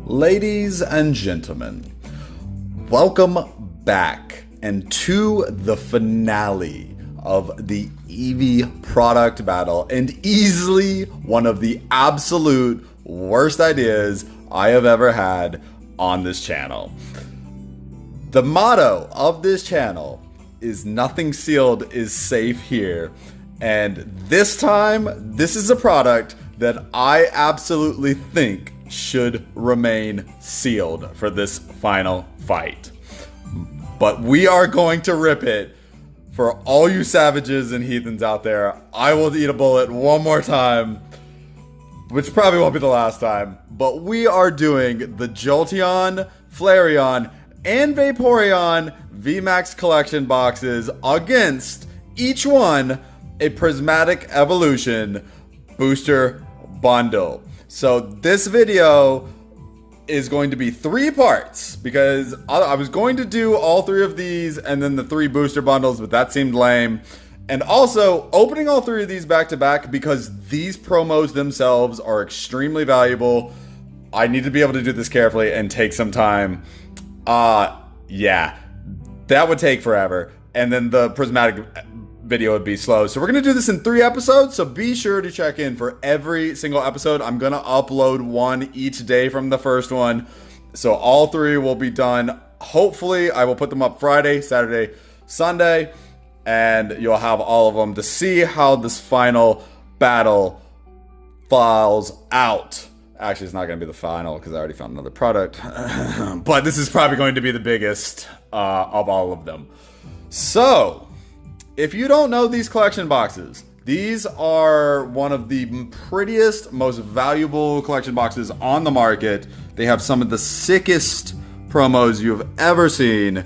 Ladies and gentlemen, welcome back and to the finale of the Eevee product battle, and easily one of the absolute worst ideas I have ever had on this channel. The motto of this channel is nothing sealed is safe here, and this time this is a product that I absolutely think should remain sealed for this final fight. But we are going to rip it for all you savages and heathens out there. I will eat a bullet one more time, which probably won't be the last time, but we are doing the Jolteon, Flareon, and Vaporeon VMAX collection boxes against each one a Prismatic Evolution booster bundle. So this video is going to be 3 parts because I was going to do all 3 of these and then the 3 booster bundles, but that seemed lame. And also opening all 3 of these back to back because these promos themselves are extremely valuable. I need to be able to do this carefully and take some time. Yeah, that would take forever. And then the Prismatic video would be slow. So we're going to do this in 3 episodes. So be sure to check in for every single episode. I'm going to upload one each day from the first one. So all 3 will be done. Hopefully I will put them up Friday, Saturday, Sunday, and you'll have all of them to see how this final battle falls out. Actually, it's not going to be the final because I already found another product. But this is probably going to be the biggest of all of them. So if you don't know these collection boxes, these are one of the prettiest, most valuable collection boxes on the market. They have some of the sickest promos you've ever seen.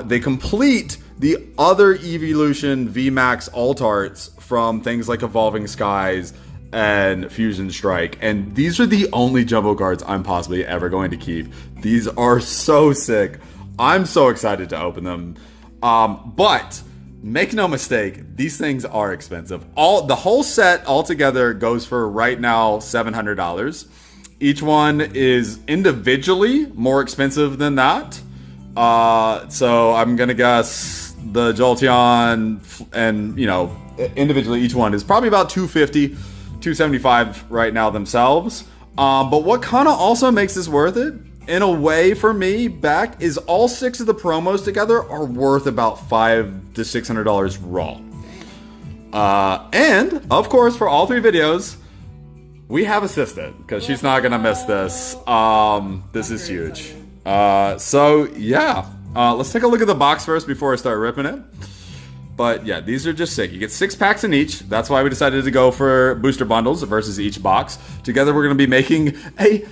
They complete the other Evolution VMAX alt arts from things like Evolving Skies and Fusion Strike. And these are the only jumbo cards I'm possibly ever going to keep. These are so sick. I'm so excited to open them. But make no mistake, these things are expensive. The whole set altogether goes for right now $700. Each one is individually more expensive than that. So I'm gonna guess the Jolteon and individually each one is probably about $250, $275 right now themselves. But what kind of also makes this worth it, in a way for me, back is all 6 of the promos together are worth about $500 to $600 raw. And of course, for all 3 videos, we have assistant because she's not gonna miss this. This is huge. So yeah, let's take a look at the box first before I start ripping it. But yeah, these are just sick. You get 6 packs in each. That's why we decided to go for booster bundles versus each box. Together, we're gonna be making a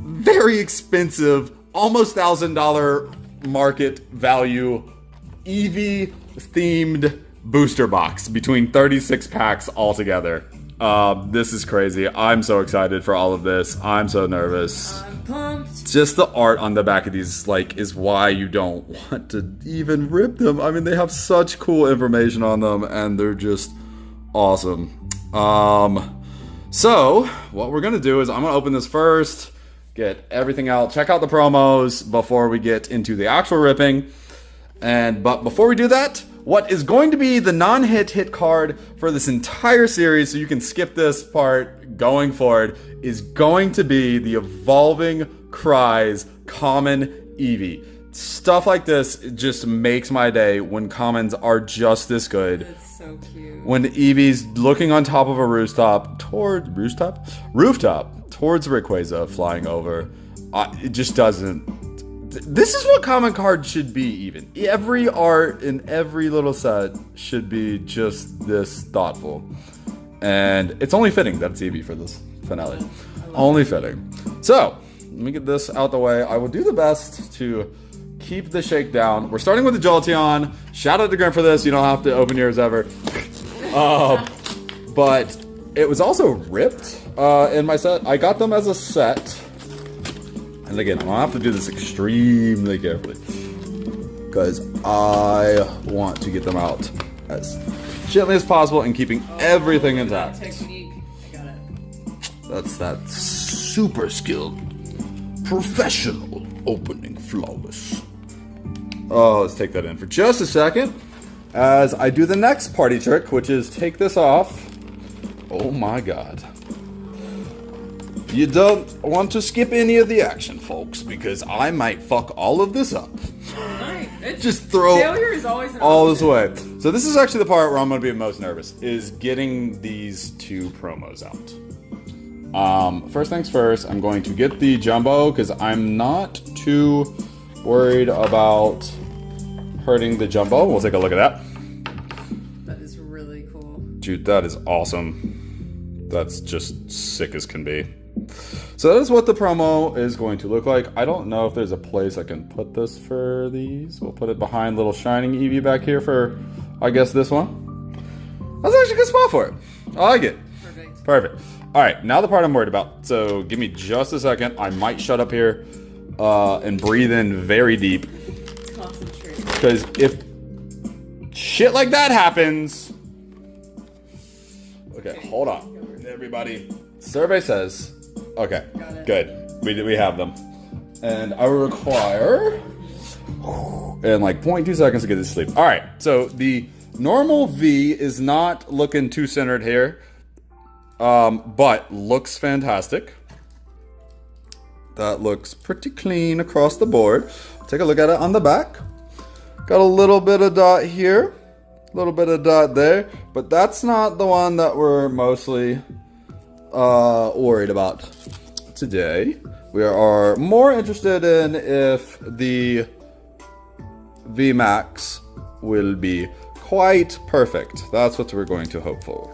very expensive, almost $1,000 market value Eevee themed booster box between 36 packs altogether. This is crazy. I'm so excited for all of this. I'm so nervous. I'm pumped. Just the art on the back of these is why you don't want to even rip them. I mean, they have such cool information on them and they're just awesome. So what we're gonna do is I'm gonna open this first, get everything out, check out the promos before we get into the actual ripping. But before we do that, what is going to be the non-hit card for this entire series, so you can skip this part going forward, is going to be the Evolving Cries Common Eevee. Stuff like this just makes my day when commons are just this good. That's so cute. When Eevee's looking on top of a rooftop towards Rayquaza flying over. It just doesn't. This is what common cards should be, even. Every art in every little set should be just this thoughtful. And it's only fitting that it's Eevee for this finale. Only fitting. So, let me get this out the way. I will do the best to keep the shakedown. We're starting with the Jolteon. Shout out to Grim for this. You don't have to open yours ever. But it was also ripped in my set. I got them as a set. And again, I'm gonna have to do this extremely carefully because I want to get them out as gently as possible and keeping everything intact. Technique. I got it. That's that super skilled Professional opening flawless. Oh, let's take that in for just a second as I do the next party trick, which is take this off. Oh my god. You don't want to skip any of the action, folks, because I might fuck all of this up. Right. Just throw failure is always an all option. this way. So this is actually the part where I'm going to be most nervous, is getting these two promos out. First things first, I'm going to get the jumbo because I'm not too worried about hurting the jumbo. We'll take a look at that. That is really cool. Dude, that is awesome. That's just sick as can be. So that is what the promo is going to look like. I don't know if there's a place I can put this for these. We'll put it behind little shining Eevee back here for, I guess, this one. That's actually a good spot for it. I like it. Perfect. Perfect. All right, now the part I'm worried about. So give me just a second. I might shut up here and breathe in very deep. Concentrate. Because if shit like that happens... Okay, hold on. Everybody. Survey says... Okay, good. We have them. And I will require... in like 0.2 seconds to get to sleep. All right, so the normal V is not looking too centered here. But looks fantastic. That looks pretty clean across the board. Take a look at it on the back. Got a little bit of dot here. A little bit of dot there. But that's not the one that we're mostly worried about today. We are more interested in if the VMAX will be quite perfect. That's what we're going to hope for.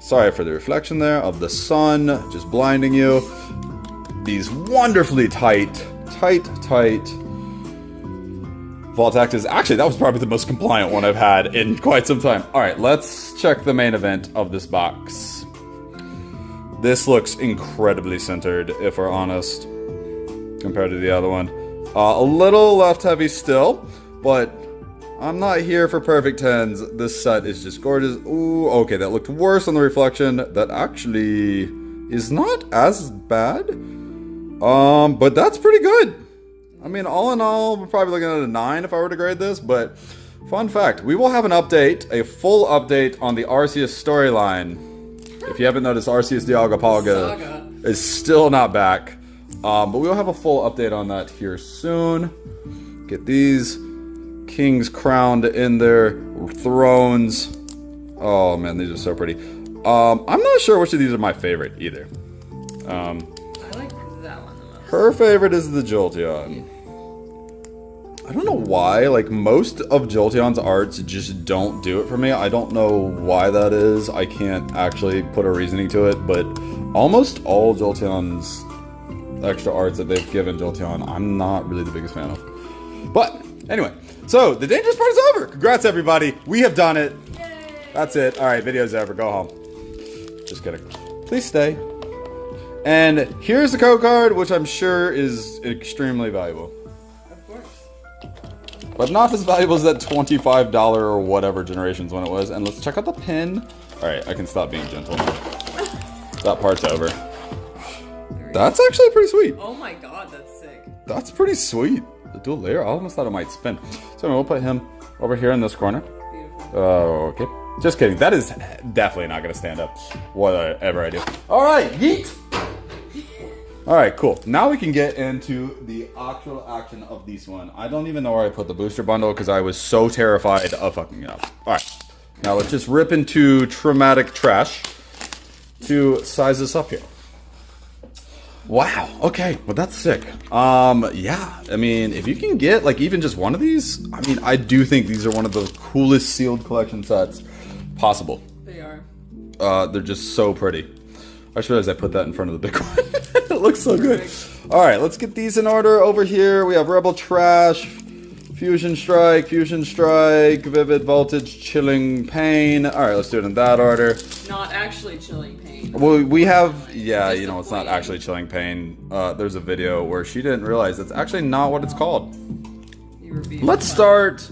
Sorry for the reflection there of the sun just blinding you. These wonderfully tight vault actors. Actually, that was probably the most compliant one I've had in quite some time. All right, let's check the main event of this box. This looks incredibly centered, if we're honest, compared to the other one. A little left heavy still, but I'm not here for perfect tens. This set is just gorgeous. Ooh, okay, that looked worse on the reflection. That actually is not as bad. But that's pretty good. I mean, all in all, we're probably looking at a 9 if I were to grade this, but fun fact, we will have an update, a full update on the Arceus storyline. If you haven't noticed, Arceus Dialga is still not back. But we'll have a full update on that here soon. Get these kings crowned in their thrones. Oh man, these are so pretty. I'm not sure which of these are my favorite either. I like that one the most. Her favorite is the Jolteon. I don't know why, like most of Jolteon's arts just don't do it for me. I don't know why that is. I can't actually put a reasoning to it, but almost all Jolteon's extra arts that they've given Jolteon, I'm not really the biggest fan of. But anyway, so the dangerous part is over. Congrats everybody. We have done it. Yay. That's it. All right, video's over. Go home. Just kidding. Please stay. And here's the code card, which I'm sure is extremely valuable. Of course. But not as valuable as that $25 or whatever generations one it was. And let's check out the pin. All right, I can stop being gentle. That part's over. That's actually pretty sweet. Oh my god, that's sick. That's pretty sweet. The dual layer, I almost thought it might spin. So we'll put him over here in this corner. Beautiful. Okay. Just kidding. That is definitely not going to stand up whatever I do. All right, yeet. All right, cool. Now we can get into the actual action of this one. I don't even know where I put the booster bundle because I was so terrified of fucking it up. All right. Now let's just rip into traumatic trash to size this up here. Wow. Okay. Well, that's sick. Yeah. I mean, if you can get like even just one of these, I mean, I do think these are one of the coolest sealed collection sets possible. They are. They're just so pretty. I just realized I put that in front of the big one. It looks so good. All right, let's get these in order. Over here, we have Rebel Trash, Fusion Strike, Vivid Voltage, Chilling Pain. All right, let's do it in that order. Not actually Chilling Pain. Well, we have, yeah, you know, it's not actually Chilling Pain. There's a video where she didn't realize that's actually not what it's called. Let's start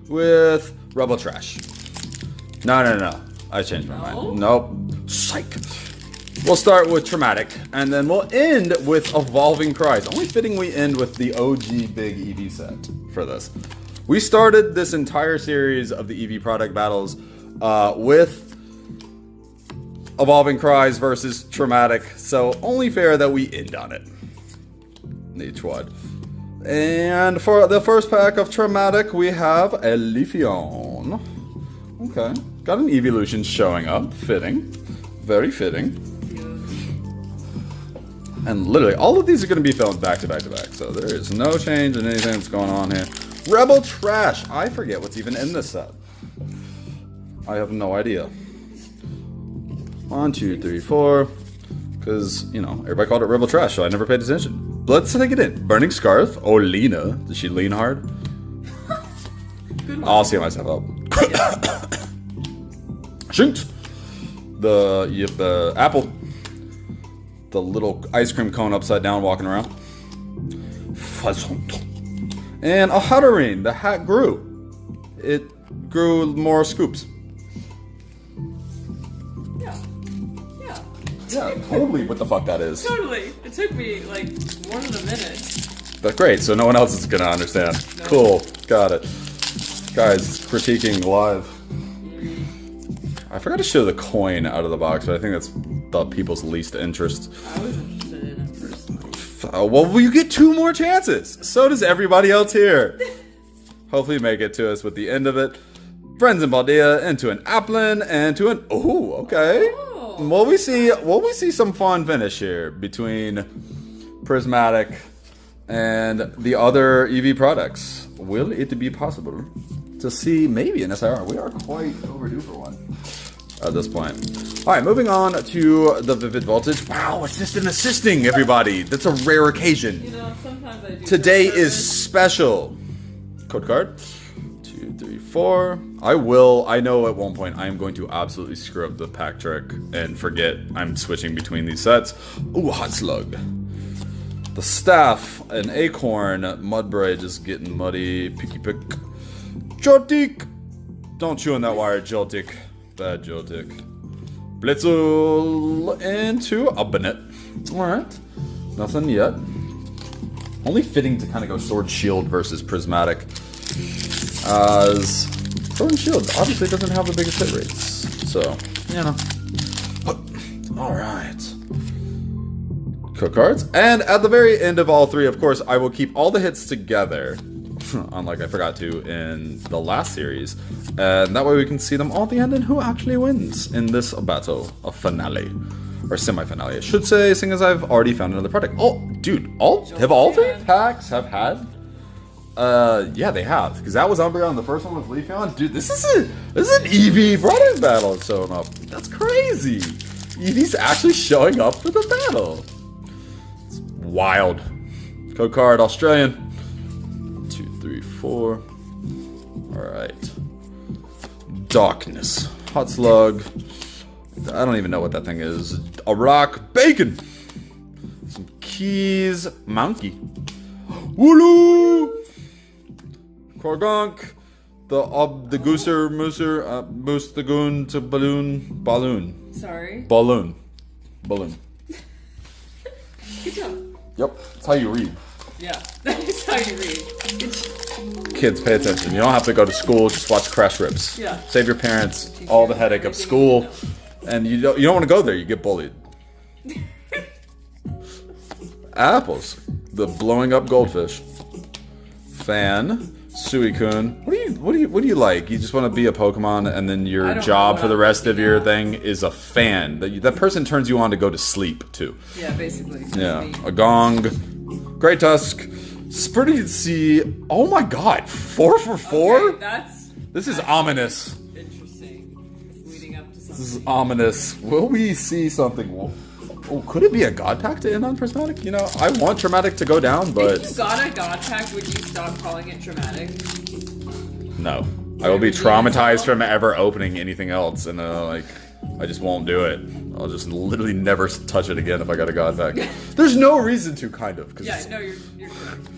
with Rebel Trash. No. I changed my mind. Nope. Psych. We'll start with Traumatic, and then we'll end with Evolving Cries. Only fitting we end with the OG big Eevee set for this. We started this entire series of the Eevee product battles with Evolving Cries versus Traumatic, so only fair that we end on it. Each one. And for the first pack of Traumatic, we have a Leafeon. Okay. Got an evolution showing up. Fitting. Very fitting. And literally, all of these are going to be filmed back to back to back. So there is no change in anything that's going on here. Rebel Trash. I forget what's even in this set. I have no idea. 1, 2, 3, 4. Because, you know, everybody called it Rebel Trash, so I never paid attention. Let's take it in. Burning Scarf. Oh, Lena. Does she lean hard? Good one. I'll see myself up. Shoot! The apple. The little ice cream cone upside down walking around. And a Hatterene. The hat grew. It grew more scoops. Yeah, totally what the fuck that is. Totally. It took me like more than a minute. That's great, so no one else is gonna understand. No. Cool, got it. Guys, critiquing live. I forgot to show the coin out of the box, but I think that's the people's least interest. I was interested in it personally. Well, you get 2 more chances. So does everybody else here. Hopefully make it to us with the end of it. Friends in Baldia, into an Applin, and to an... Oh, okay. Oh. Will we see some fun finish here between Prismatic and the other Eevee products? Will it be possible to see maybe an SIR? We are quite overdue for one at this point. Alright, moving on to the Vivid Voltage. Wow, assistant assisting, everybody. That's a rare occasion. You know, sometimes I do. Today is special. Code card. 2, 3, 4. I know at one point I am going to absolutely screw up the pack trick and forget I'm switching between these sets. Ooh, Hot Slug. The Staff, an Acorn, Mudbray just getting muddy. Picky Pick. Joltik! Don't chew on that wire, Joltik. Bad Joltik. Blitzel into a Bennett. Alright. Nothing yet. Only fitting to kind of go Sword Shield versus Prismatic. As Sword and Shield obviously doesn't have the biggest hit rates. So, you know. Alright. Cook cards. And at the very end of all 3, of course, I will keep all the hits together. Unlike I forgot to in the last series. And that way we can see them all at the end and who actually wins in this battle, a finale. Or semi-finale, I should say, seeing as I've already found another product. Oh, dude, all 3 packs have had? Yeah, they have. Because that was Umbreon, and the first one was Leafeon. Dude, this is an Eevee product battle showing up. That's crazy. Eevee's actually showing up for the battle. It's wild. Code card, Australian. 2, 3, 4. Alright. Darkness. Hot Slug. I don't even know what that thing is. A Rock. Bacon. Some Keys. Monkey. Wooloo! Korgonk. The Gooser Mooser. Boost the Goon to Balloon. Sorry. Balloon. Good job. Yep. That's how you read. Yeah, that's how you read. Kids, pay attention. You don't have to go to school. Just watch Crash Rips. Yeah. Save your parents all the headache of school. And you don't want to go there. You get bullied. Apples. The blowing up goldfish. Fan. Suicune. What do you like? You just want to be a Pokemon, and then your job for the rest of your thing is a fan. That person turns you on to go to sleep too. Yeah, basically. Yeah. A Gong. Great Tusk. Spurdy C. Oh my God. 4 for 4. Okay, this is ominous. Interesting. It's leading up to something. This is ominous. Will we see something? Oh, could it be a God Pack to end on Prismatic? You know, I want Traumatic to go down, but... If you got a God Pack, would you stop calling it Traumatic? No. I will be traumatized from ever opening anything else, and I just won't do it. I'll just literally never touch it again if I got a God Pack. There's no reason to, kind of. Yeah, no, you're correct.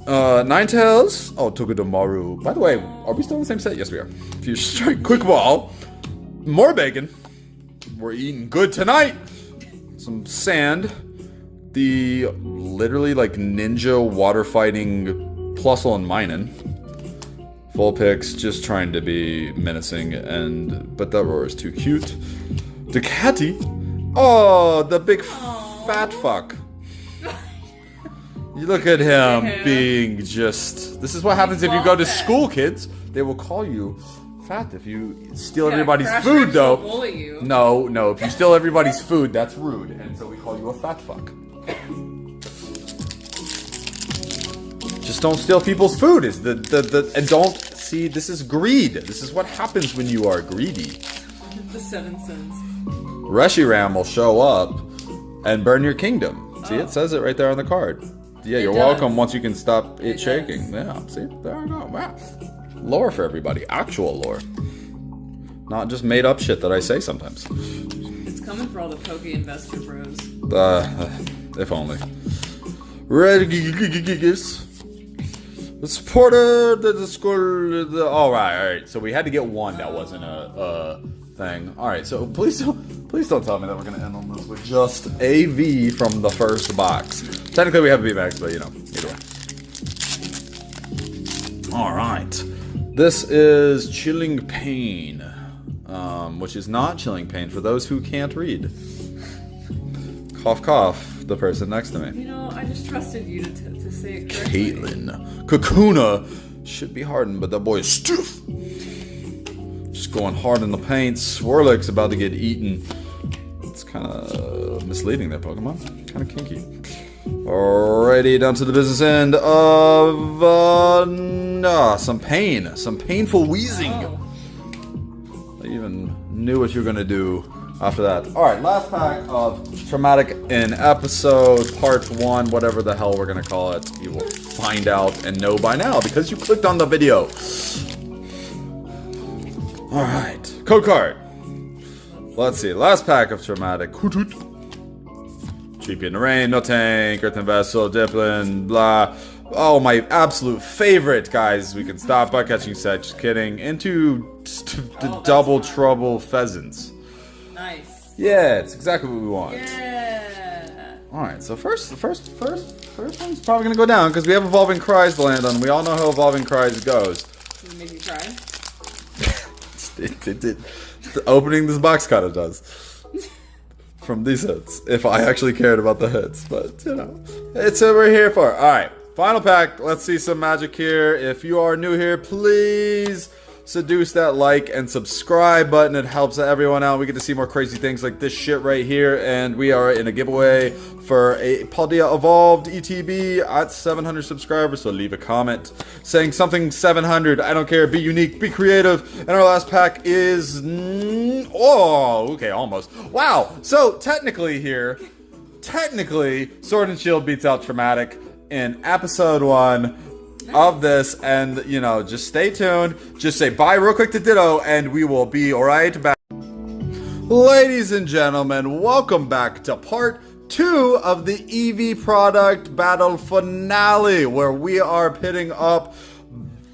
Ninetales. Oh, Togedemaru. By the way, are we still in the same set? Yes, we are. Fusion Strike. Quick Ball. More Bacon. we're eating good tonight. Some sand. The literally like ninja water fighting Plusle and Minen. Vulpix just trying to be menacing, but that roar is too cute. Ducati. Oh, the big fat fuck. You look at him being just... This is what happens if you go to school, kids. They will call you fat if you steal everybody's food, though. Bully you. No, if you steal everybody's food, that's rude. And so we call you a fat fuck. Just don't steal people's food. And don't... See, this is greed. This is what happens when you are greedy. The 7 cents. Reshiram will show up and burn your kingdom. See, it says it right there on the card. Yeah, you're welcome once you can stop it shaking. Yeah, see, there we go. Wow. Lore for everybody. Actual lore. Not just made up shit that I say sometimes. It's coming for all the Poke investor bros. If only. The supporter, the school, alright. So we had to get one that wasn't a thing. Alright, so please don't tell me that we're gonna end on this with just a V from the first box. Technically we have a VMAX, but you know, either way. Alright. This is Chilling Pain. Which is not Chilling Pain for those who can't read. Cough cough, the person next to me. You know, I just trusted you to say it correctly. Caitlin. Kakuna should be hardened, but that boy is stiff. Just going hard in the paint. Swirlix about to get eaten. It's kind of misleading, that Pokemon. Kind of kinky. Alrighty, down to the business end of some pain. Some painful wheezing. Oh. I even knew what you were going to do after that. Alright, last pack of Traumatic in episode part 1, whatever the hell we're going to call it. You will find out and know by now because you clicked on the video. Alright, code card. Let's see, last pack of Traumatic. Cheapy in the Rain, No Tank, Earthen Vessel, Diplin, blah. Oh, my absolute favorite, guys. We can stop by catching set. Just kidding. Into the Double Trouble Pheasants. Nice. Yeah, it's exactly what we want. Yeah. Alright, so first one's probably gonna go down because we have Evolving Cries to land on. We all know how Evolving Cries goes. Does it make you cry? it opening this box kind of does. From these hits. If I actually cared about the hits. But, you know, it's what we're here for. Alright, final pack. Let's see some magic here. If you are new here, please seduce that like and subscribe button. It helps everyone out. We get to see more crazy things like this shit right here. And we are in a giveaway for a Paldea Evolved ETB at 700 subscribers. So leave a comment saying something 700. I don't care. Be unique. Be creative. And our last pack is... oh, okay, almost. Wow. So technically here, Sword and Shield beats out Traumatic in episode 1 of this, and you know, just stay tuned. Just say bye real quick to Ditto, and we will be right back. Ladies and gentlemen, welcome back to part 2 of the Eevee product battle finale, where we are pitting up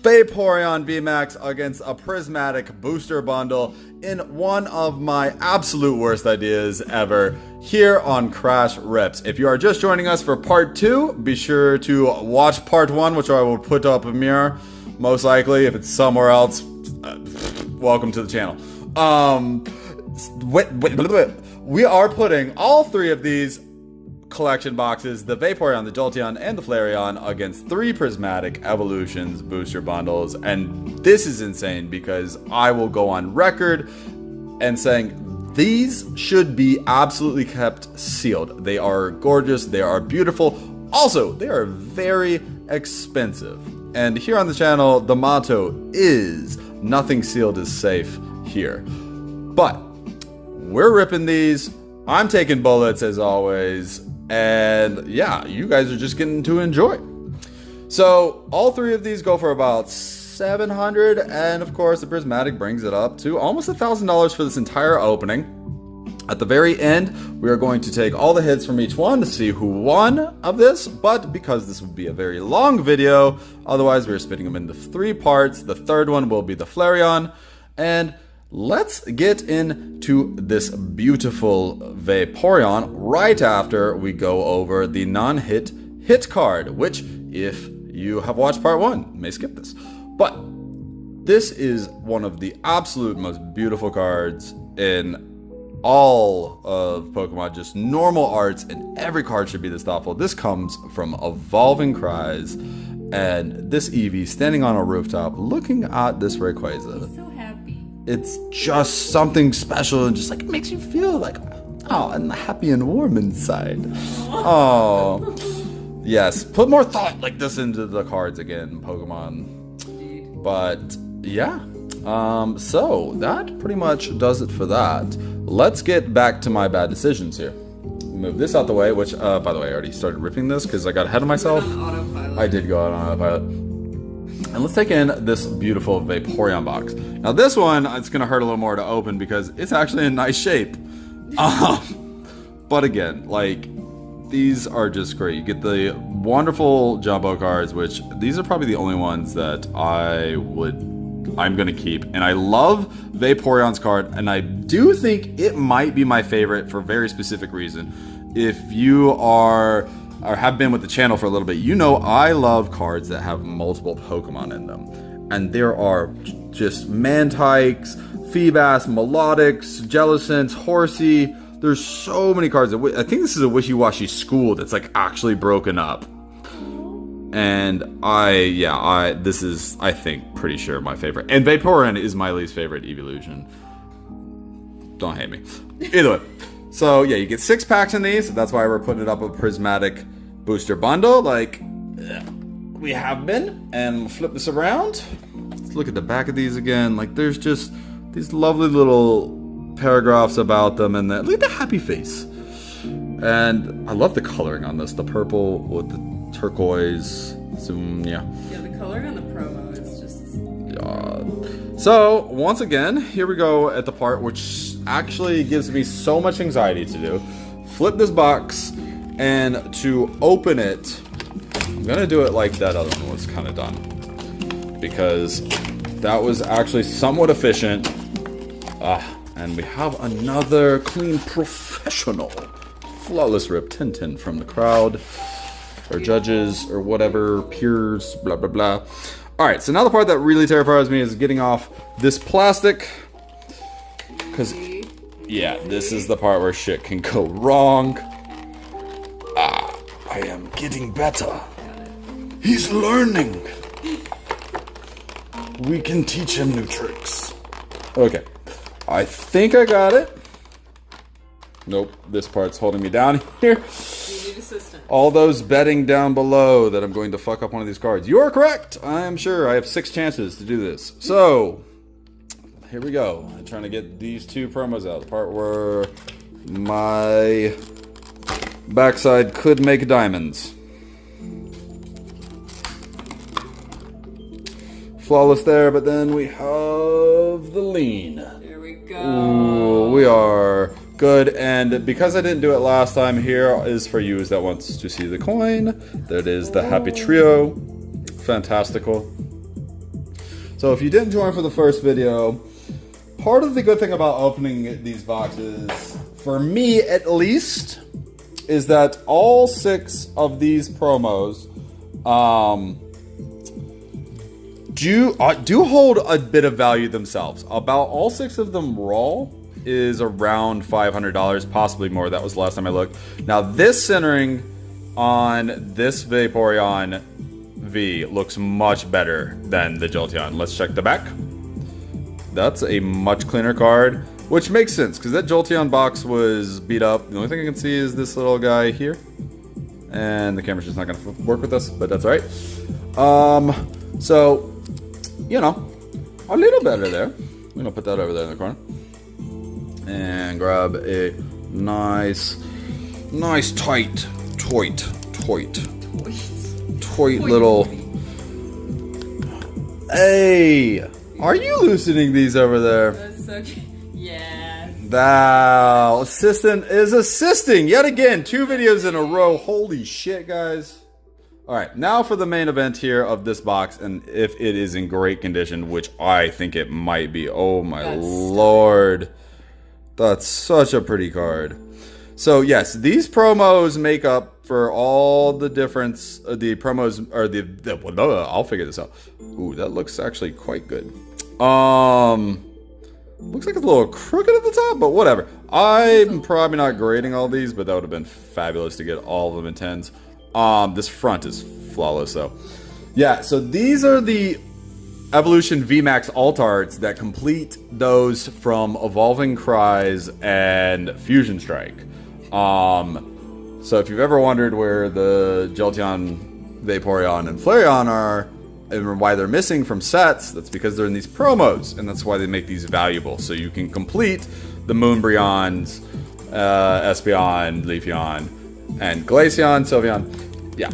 Vaporeon VMAX against a Prismatic booster bundle in one of my absolute worst ideas ever here on Crash Rips. If you are just joining us for part 2, be sure to watch part 1, which I will put up a mirror, most likely. If it's somewhere else, welcome to the channel. We are putting all 3 of these collection boxes, the Vaporeon, the Jolteon, and the Flareon, against 3 Prismatic Evolutions booster bundles. And this is insane because I will go on record and saying these should be absolutely kept sealed. They are gorgeous, they are beautiful. Also, they are very expensive. And here on the channel, the motto is nothing sealed is safe here. But we're ripping these. I'm taking bullets as always. And yeah, you guys are just getting to enjoy. So all 3 of these go for about 700, and of course the Prismatic brings it up to almost $1,000 for this entire opening. At the very end, we are going to take all the hits from each one to see who won of this, but because this would be a very long video, otherwise we're splitting them into 3 parts. The third one will be the Flareon, and let's get into this beautiful Vaporeon right after we go over the non-hit hit card, which, if you have watched part 1, you may skip this. But this is one of the absolute most beautiful cards in all of Pokemon, just normal arts, and every card should be this thoughtful. This comes from Evolving Cries, and this Eevee standing on a rooftop looking at this Rayquaza. He's so happy. It's just something special, and just like it makes you feel like, oh, and happy and warm inside. Oh, yes. Put more thought like this into the cards again, Pokemon. Indeed. But yeah, so that pretty much does it for that. Let's get back to my bad decisions here. Move this out the way, which, by the way, I already started ripping this because I got ahead of myself. On autopilot. I did go out on autopilot. And let's take in this beautiful Vaporeon box. Now this one, it's going to hurt a little more to open because it's actually in nice shape. But again, like, these are just great. You get the wonderful jumbo cards, which these are probably the only ones that I'm going to keep. And I love Vaporeon's card, and I do think it might be my favorite for a very specific reason. If you are or have been with the channel for a little bit, you know I love cards that have multiple Pokemon in them. And there are just Mantikes, Feebas, Melodics, Jellicents, Horsey. There's so many cards. I think this is a wishy-washy school that's like actually broken up. And this is, I think, pretty sure my favorite. And Vaporeon is my least favorite Evolution. Don't hate me. Either way. So yeah, you get 6 packs in these. That's why we're putting it up a prismatic booster bundle, like we have been. And we'll flip this around. Let's look at the back of these again. Like, there's just these lovely little paragraphs about them, and look at the happy face. And I love the coloring on this. The purple with the turquoise. Yeah, the coloring on the promo is just... So, once again, here we go at the part which actually gives me so much anxiety to do. Flip this box, and to open it, I'm going to do it like that other one was kind of done. Because that was actually somewhat efficient. And we have another clean, professional, flawless rip Tintin from the crowd, or judges, or whatever, peers, blah, blah, blah. Alright, so now the part that really terrifies me is getting off this plastic. Because, yeah, this is the part where shit can go wrong. I am getting better. He's learning. We can teach him new tricks. Okay, I think I got it. Nope, this part's holding me down here. Assistant. All those betting down below that I'm going to fuck up one of these cards. You are correct. I am sure. I have 6 chances to do this. So, here we go. I'm trying to get these 2 promos out. The part where my backside could make diamonds. Flawless there, but then we have the lean. There we go. Ooh, we are... good, and because I didn't do it last time, here is for you that wants to see the coin. There it is, the Happy Trio. Fantastical. So if you didn't join for the first video, part of the good thing about opening these boxes, for me at least, is that all 6 of these promos do hold a bit of value themselves. About all 6 of them raw is around $500, possibly more. That was the last time I looked. Now this centering on this Vaporeon V looks much better than the Jolteon. Let's check the back. That's a much cleaner card, which makes sense because that Jolteon box was beat up. The only thing I can see is this little guy here, and the camera's just not gonna work with us, but that's all right. So, you know, a little better there. I'm gonna put that over there in the corner. And grab a nice tight little... Hey! Are you loosening these over there? That's so cute. Yes. Thou assistant is assisting yet again. 2 videos in a row. Holy shit, guys. All right, now for the main event here of this box, and if it is in great condition, which I think it might be. Oh my lord. That's such a pretty card. So yes, these promos make up for all the difference. The promos, or I'll figure this out. Ooh, that looks actually quite good. Looks like it's a little crooked at the top, but whatever. I'm probably not grading all these, but that would have been fabulous to get all of them in 10s. This front is flawless, though. Yeah, so these are the Evolution VMAX alt arts that complete those from Evolving Cries and Fusion Strike. So if you've ever wondered where the Jolteon, Vaporeon, and Flareon are, and why they're missing from sets, that's because they're in these promos, and that's why they make these valuable. So you can complete the Moonbreons, Espeon, Leafeon, and Glaceon, Sylveon. Yeah.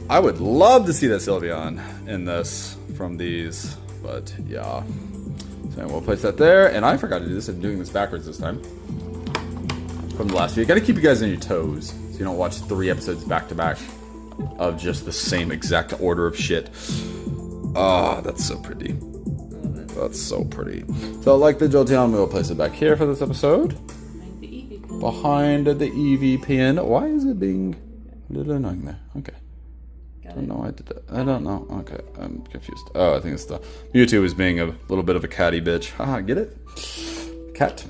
I would love to see that Sylveon in this from these, but yeah. So we'll place that there, and I forgot to do this. I'm doing this backwards this time from the last few. Gotta keep you guys on your toes so you don't watch 3 episodes back to back of just the same exact order of shit. Ah, that's so pretty. That's so pretty. So like the Jolteon, we'll place it back here for this episode. Behind the Eevee pin. Why is it being a little annoying there? Okay. I don't know why I did that. I don't know. Okay, I'm confused. Oh, I think it's the Mewtwo is being a little bit of a catty bitch. Haha, get it? Cat.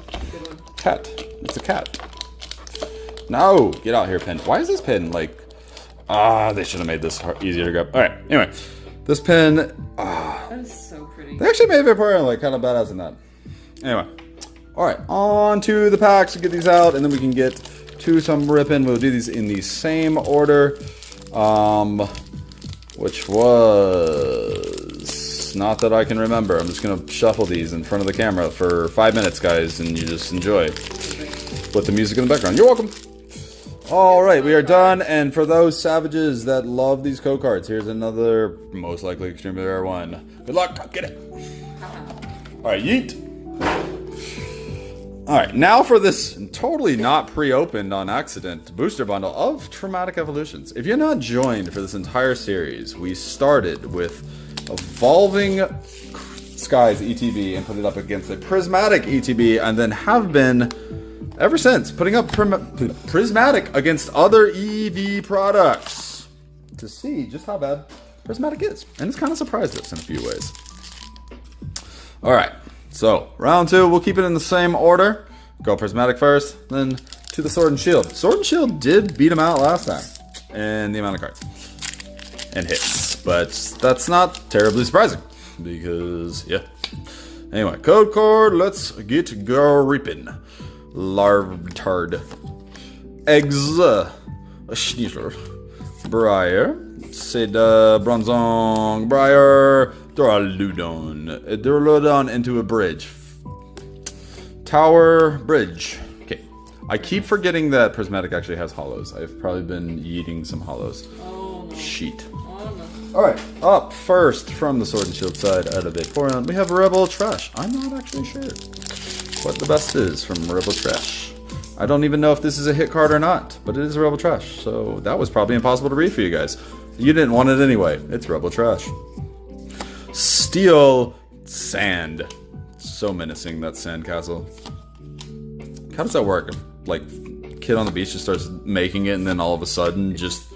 Cat. It's a cat. No! Get out here, pin. Why is this pin like... they should have made this easier to grab. Alright, anyway. This pin... that is so pretty. They actually made Vaporeon like kind of badass in that. Anyway. Alright, on to the packs to get these out, and then we can get to some ripping. We'll do these in the same order. Which was... Not that I can remember. I'm just going to shuffle these in front of the camera for 5 minutes, guys, and you just enjoy. With the music in the background. You're welcome! Alright, we are done, and for those savages that love these code cards, here's another, most likely extremely rare one. Good luck! Get it! Alright, yeet! Alright, now for this totally not pre-opened on accident booster bundle of Traumatic Evolutions. If you're not joined for this entire series, we started with Evolving Skies ETB and put it up against a Prismatic ETB, and then have been ever since putting up Prismatic against other Eevee products to see just how bad Prismatic is. And it's kind of surprised us in a few ways. Alright, so round 2, we'll keep it in the same order. Go Prismatic first, then to the Sword and Shield. Sword and Shield did beat him out last time in the amount of cards and hits, but that's not terribly surprising because, yeah. Anyway, code card, let's get gripping. Larvtard, Eggs, Schneasler, Briar, Seda, Bronzong, Briar, Duraludon into a bridge. Tower, bridge. Okay. I keep forgetting that Prismatic actually has hollows. I've probably been yeeting some hollows. Oh, no. Sheet. Oh, no. Alright, up first from the Sword and Shield side out of Vaporeon, we have Rebel Trash. I'm not actually sure what the best is from Rebel Trash. I don't even know if this is a hit card or not, but it is Rebel Trash, so that was probably impossible to read for you guys. You didn't want it anyway. It's Rebel Trash. Steel Sand. So menacing, that sandcastle. How does that work? If, like, kid on the beach just starts making it and then all of a sudden just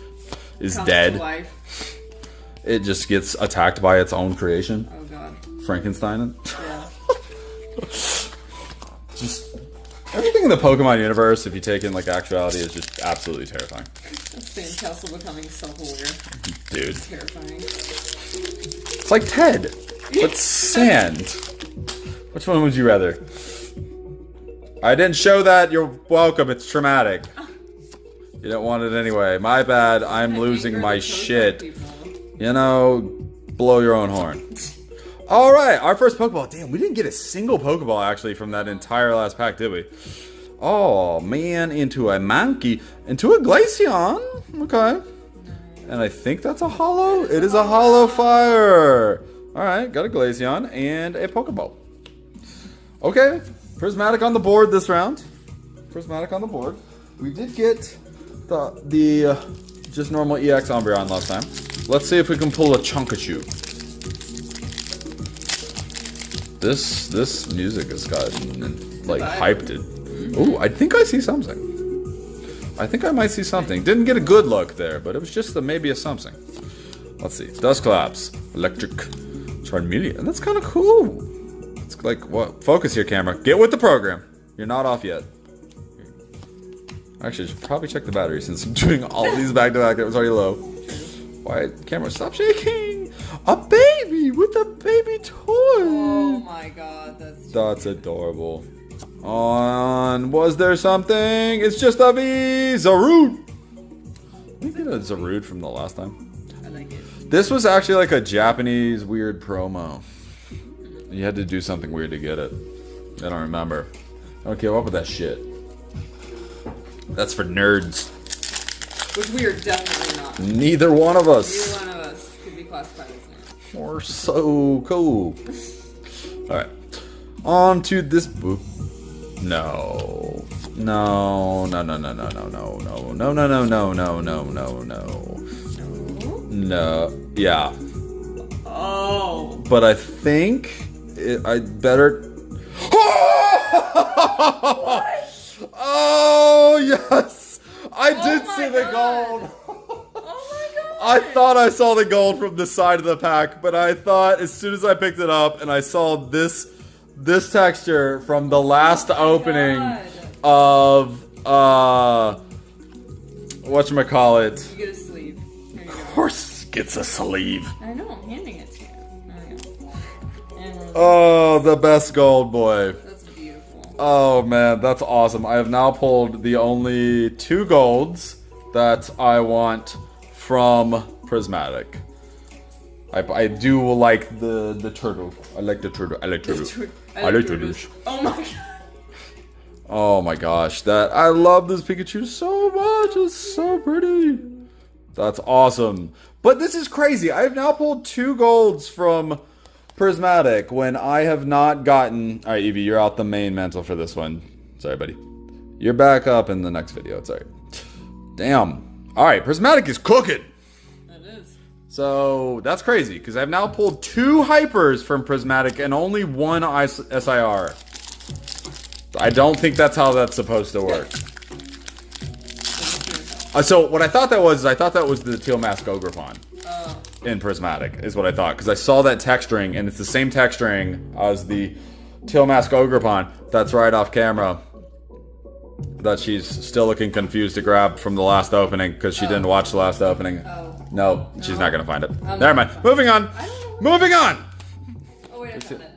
is Comes dead. to life. It just gets attacked by its own creation. Oh god. Frankenstein it. Yeah. Just everything in the Pokemon universe, if you take in like actuality, is just absolutely terrifying. That sandcastle becoming self-aware. Dude. It's terrifying. It's like Ted, but sand. Which one would you rather? I didn't show that. You're welcome. It's traumatic. You didn't want it anyway. My bad. I'm losing my shit. You know, blow your own horn. Alright, our first Pokeball. Damn, we didn't get a single Pokeball actually from that entire last pack, did we? Oh, man, into a Mankey. Into a Glaceon. Okay. And I think that's a holo? It is a holo fire. Alright, got a Glaceon and a Pokeball. Okay, Prismatic on the board this round. Prismatic on the board. We did get the just normal EX Umbreon last time. Let's see if we can pull a Chunkachu. This music has gotten, like, hyped it. Ooh, I think I see something. I think I might see something. Didn't get a good look there, but it was just maybe a something. Let's see. Dusclops, Electric, Charmeleon. That's kind of cool. It's like, what? Focus here, camera. Get with the program. You're not off yet. Actually, I should probably check the battery since I'm doing all these back to back. It was already low. Why, camera, stop shaking! A baby with a baby toy! Oh my god, that's adorable. On, was there something? It's just a V! Zarude! Did you get a Zarude from the last time? I like it. This was actually like a Japanese weird promo. You had to do something weird to get it. I don't remember. I don't keep up with that shit. That's for nerds. Which we are definitely not. Neither one of us. Neither one of us could be classified as nerds. We're so cool. Alright. On to this book. No. No. No, no, no, no, no, no, no. No, no, no, no, no, no, no, no. No. Yeah. Oh. But I think I better... What? Oh, yes! I did see the God. gold! Oh my god! I thought I saw the gold from the side of the pack, but I thought as soon as I picked it up and I saw this texture from the last opening of whatchamacallit. You get a sleeve. Here you go. Of course gets a sleeve. I know, I'm handing it to you. There we go. And we're Oh, the best gold boy. That's beautiful. Oh man, that's awesome. I have now pulled the only 2 golds that I want from Prismatic. I do like the turtle. I like the turtle. I like turtle. I like turtles. Oh my god. Oh my gosh, I love this Pikachu so much. It's so pretty. That's awesome. But this is crazy. I have now pulled 2 golds from Prismatic when I have not gotten... Alright, Eevee, you're out the main mantle for this one. Sorry, buddy. You're back up in the next video. It's alright. Damn. Alright, Prismatic is cooking. It is. So, that's crazy, because I've now pulled 2 Hypers from Prismatic and only 1 SIR. I don't think that's how that's supposed to work. So, what I thought that was the Teal Mask Ogrepon. In Prismatic, is what I thought. Because I saw that texturing, and it's the same texturing as the Teal Mask Ogrepon that's right off camera. That she's still looking confused to grab from the last opening, because she didn't watch the last opening. No, she's not going to find it. Never mind. Moving on! Moving on! Oh wait, I found it.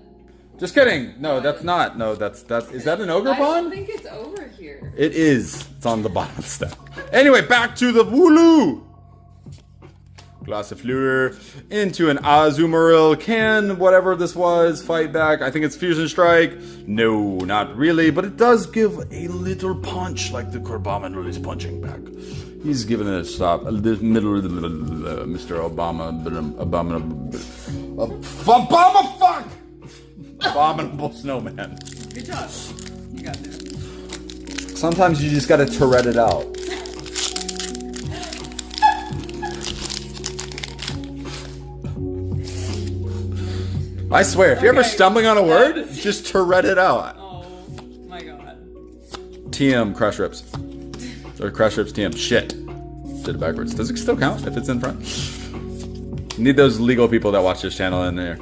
Just kidding. No, that's not. No, that's is that an Ogrepon? I don't think it's over here. It is. It's on the bottom of the step. Anyway, back to the Wooloo! Glassifleur into an Azumarill. Can whatever this was fight back? I think it's Fusion Strike. No, not really, but it does give a little punch like the Carbomandle is punching back. He's giving it a stop. This middle, Mr. Obama, Obama, fuck! Abominable snowman. Good job. You got there. Sometimes you just gotta Tourette it out. I swear, if you're ever stumbling on a word, just Tourette it out. Oh my god. TM Crush Rips. Or Crush Rips TM. Shit. Did it backwards. Does it still count if it's in front? Need those legal people that watch this channel in there.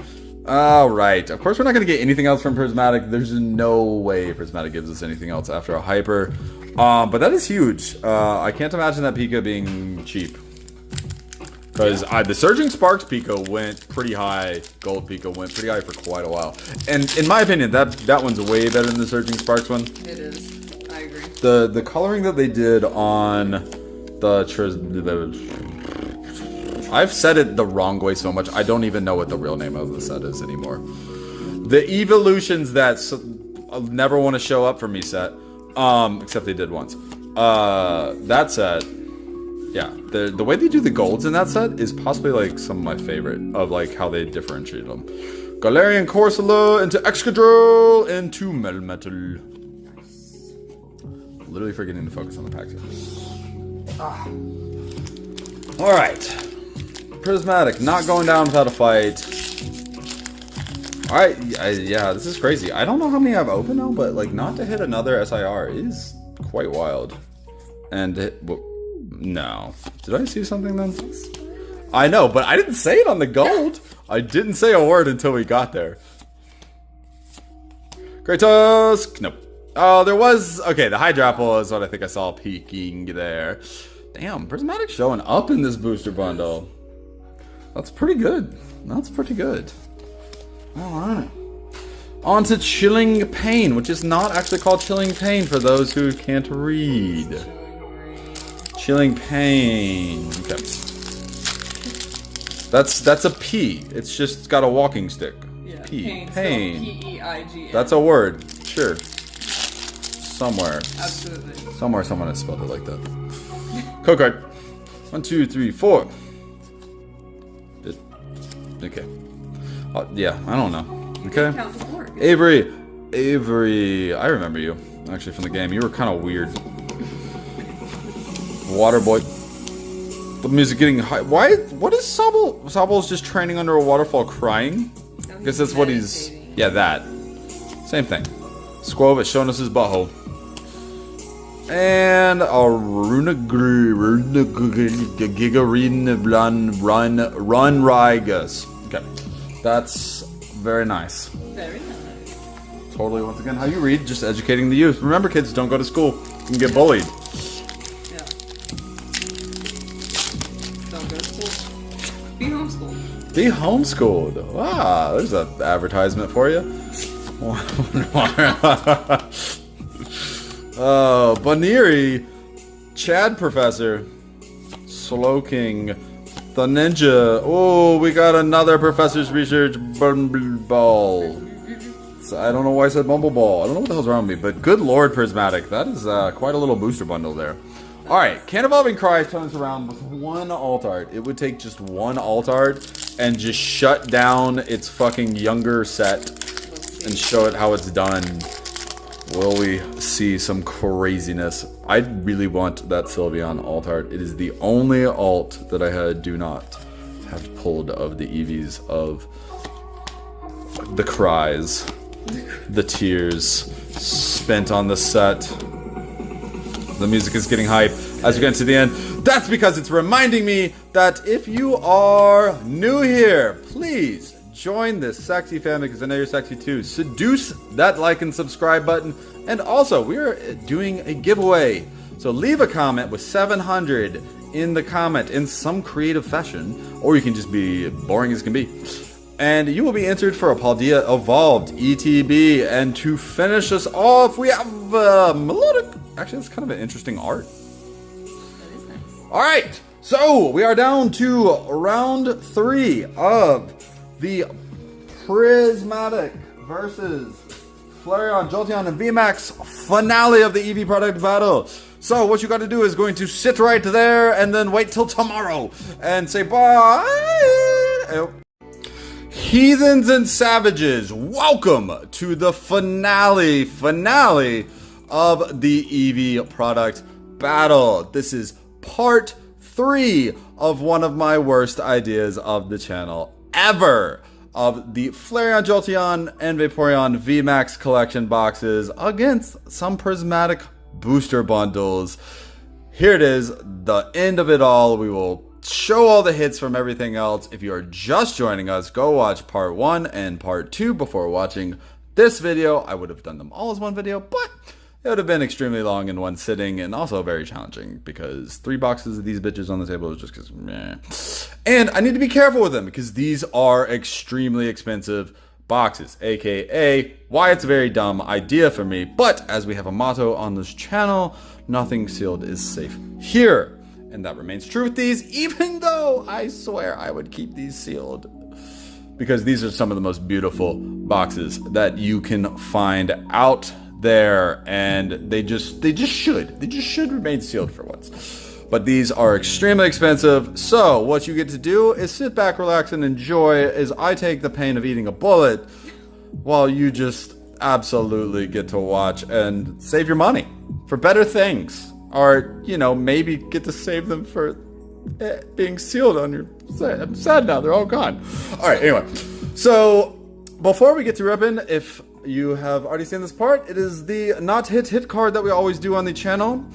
Alright. Of course, we're not going to get anything else from Prismatic. There's no way Prismatic gives us anything else after a Hyper. But that is huge. I can't imagine that Pika being cheap. Because the Surging Sparks Pika went pretty high. Gold Pika went pretty high for quite a while. And in my opinion, that one's way better than the Surging Sparks one. It is. I agree. The coloring that they did on the I've said it the wrong way so much, I don't even know what the real name of the set is anymore. The evolutions that never want to show up for me set. Except they did once. That set... Yeah, the way they do the golds in that set is possibly like some of my favorite of like how they differentiate them. Galarian Corsola into Excadrill into Melmetal. Literally forgetting to focus on the packs here. Alright. Prismatic, not going down without a fight. Alright, yeah, this is crazy. I don't know how many I've opened now, but like not to hit another SIR is quite wild. And no. Did I see something then? I know, but I didn't say it on the gold. I didn't say a word until we got there. Kratos! Nope. Oh, there was... Okay, the Hydrapple is what I think I saw peeking there. Damn, Prismatic showing up in this booster bundle. That's pretty good. That's pretty good. Alright. On to Chilling Pain, which is not actually called Chilling Pain for those who can't read. Chilling Pain. Okay. That's a P. It's just got a walking stick. Yeah, P. Pain. P-E-I-G-N. That's a word. Sure. Somewhere. Absolutely. Somewhere someone has spelled it like that. Code card. 1, 2, 3, 4. Okay. Yeah, I don't know. Okay. Avery. I remember you, actually, from the game. You were kind of weird. Waterboy. The music getting high. Why? What is Sobble? Sobble's just training under a waterfall crying? I guess that's what he's... Yeah, that. Same thing. Squove has shown us his butthole. And a Run Rygus. Okay. That's very nice. Very nice. Totally, once again, how you read, just educating the youth. Remember, kids, don't go to school. You can get bullied. Yeah. Don't go to school. Be homeschooled. Be homeschooled. Wow, there's an advertisement for you. Baniri, Chad Professor, Slowking, the Ninja. Oh, we got another Professor's Research Bumbleball. So I don't know why I said Bumbleball. I don't know what the hell's wrong with me, but good lord, Prismatic. That is quite a little booster bundle there. Alright, Can Evolving Cry turns around with one alt art. It would take just one alt art and just shut down its fucking younger set and show it how it's done. Will we see some craziness? I really want that Sylveon alt art. It is the only alt that I do not have pulled of the Eevees, of the cries, the tears spent on the set. The music is getting hype as we get to the end. That's because it's reminding me that if you are new here, please join this sexy family, because I know you're sexy too. Seduce that like and subscribe button. And also, we're doing a giveaway. So leave a comment with 700 in the comment in some creative fashion, or you can just be boring as can be. And you will be entered for a Paldea Evolved ETB. And to finish us off, we have Melodic. Actually, it's kind of an interesting art. That is nice. Alright, so we are down to round 3 of the Prismatic versus Flareon, Jolteon, and VMAX finale of the Eevee product battle. So what you got to do is going to sit right there and then wait till tomorrow and say bye. Heathens and Savages, welcome to the finale of the Eevee product battle. This is part 3 of one of my worst ideas of the channel ever, of the Flareon, Jolteon, and Vaporeon VMAX collection boxes against some Prismatic booster bundles. Here it is, the end of it all. We will show all the hits from everything else. If you are just joining us, go watch part 1 and part 2 before watching this video. I would have done them all as one video, but it would have been extremely long in one sitting and also very challenging because 3 boxes of these bitches on the table is just because meh. And I need to be careful with them because these are extremely expensive boxes, aka why it's a very dumb idea for me. But as we have a motto on this channel, nothing sealed is safe here. And that remains true with these, even though I swear I would keep these sealed. Because these are some of the most beautiful boxes that you can find out there, and they just should remain sealed for once. But these are extremely expensive, so what you get to do is sit back, relax, and enjoy as I take the pain of eating a bullet while you just absolutely get to watch and save your money for better things, or you know, maybe get to save them for being sealed on your set. I'm sad now. They're all gone. All right, anyway. So, before we get to ripping, if you have already seen this part, it is the not hit card that we always do on the channel.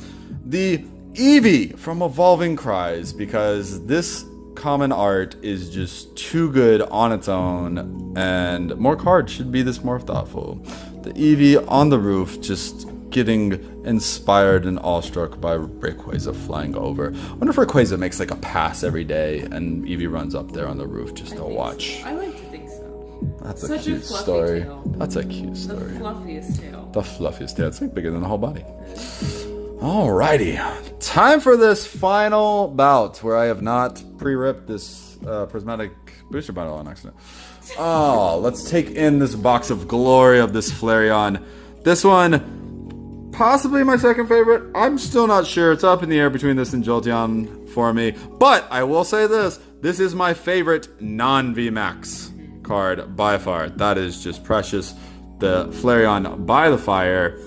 The Eevee from Evolving Cries, because this common art is just too good on its own, and more cards should be this more thoughtful. The Eevee on the roof, just getting inspired and awestruck by Rayquaza flying over. I wonder if Rayquaza makes like a pass every day and Eevee runs up there on the roof just to watch. So. I like to think so. That's Such a cute a fluffy story. tail. That's a cute story. The fluffiest tail. The fluffiest tail. It's like bigger than the whole body. Alrighty, time for this final bout where I have not pre-ripped this prismatic booster bundle on accident. Oh, let's take in this box of glory of this Flareon. This one, possibly my second favorite. I'm still not sure. It's up in the air between this and Jolteon for me. But I will say this. This is my favorite non-VMAX card by far. That is just precious. The Flareon by the Fire.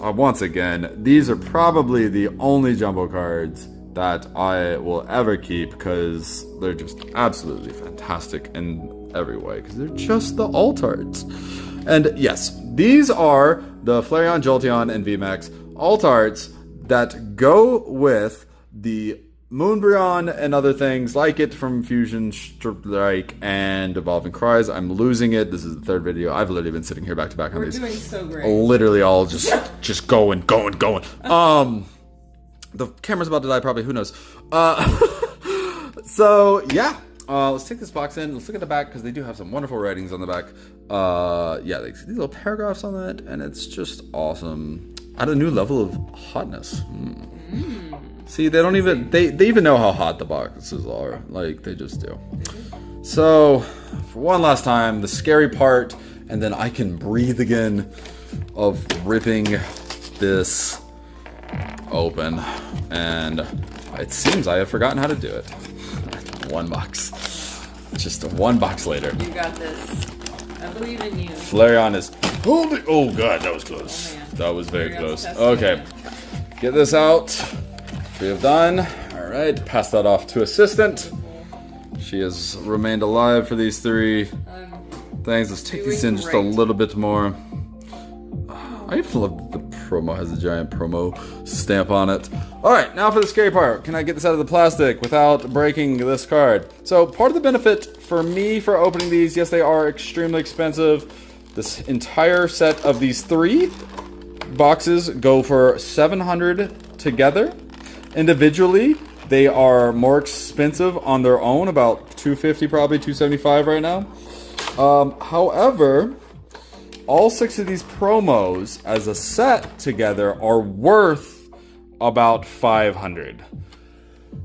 Once again, these are probably the only jumbo cards that I will ever keep because they're just absolutely fantastic in every way because they're just the alt arts. And yes, these are the Flareon, Jolteon, and VMAX alt arts that go with the Moonbryon and other things like it from Fusion Strike and Evolving Cries. I'm losing it. This is the third video. I've literally been sitting here back to back on these. We're doing so great. Literally all just going. The camera's about to die probably. Who knows? So yeah. Let's take this box in. Let's look at the back because they do have some wonderful writings on the back. Yeah, these little paragraphs on that, and it's just awesome. At a new level of hotness. See, they don't even they even know how hot the boxes are. Like they just do. So, for one last time, the scary part, and then I can breathe again of ripping this open. And it seems I have forgotten how to do it. One box. Just one box later. You got this. I believe in you. Flareon is holding. Oh god, that was close. Oh, that was very Flareon's close. testing Okay, get this out. We have done. All right, pass that off to assistant. She has remained alive for these three things. Let's take these in just a little bit more. I even love that the promo has a giant promo stamp on it. All right, now for the scary part. Can I get this out of the plastic without breaking this card? So part of the benefit for me for opening these, yes, they are extremely expensive. This entire set of these three boxes go for $700 together. Individually, they are more expensive on their own, about $250 probably, $275 right now. However, all 6 of these promos as a set together are worth about $500.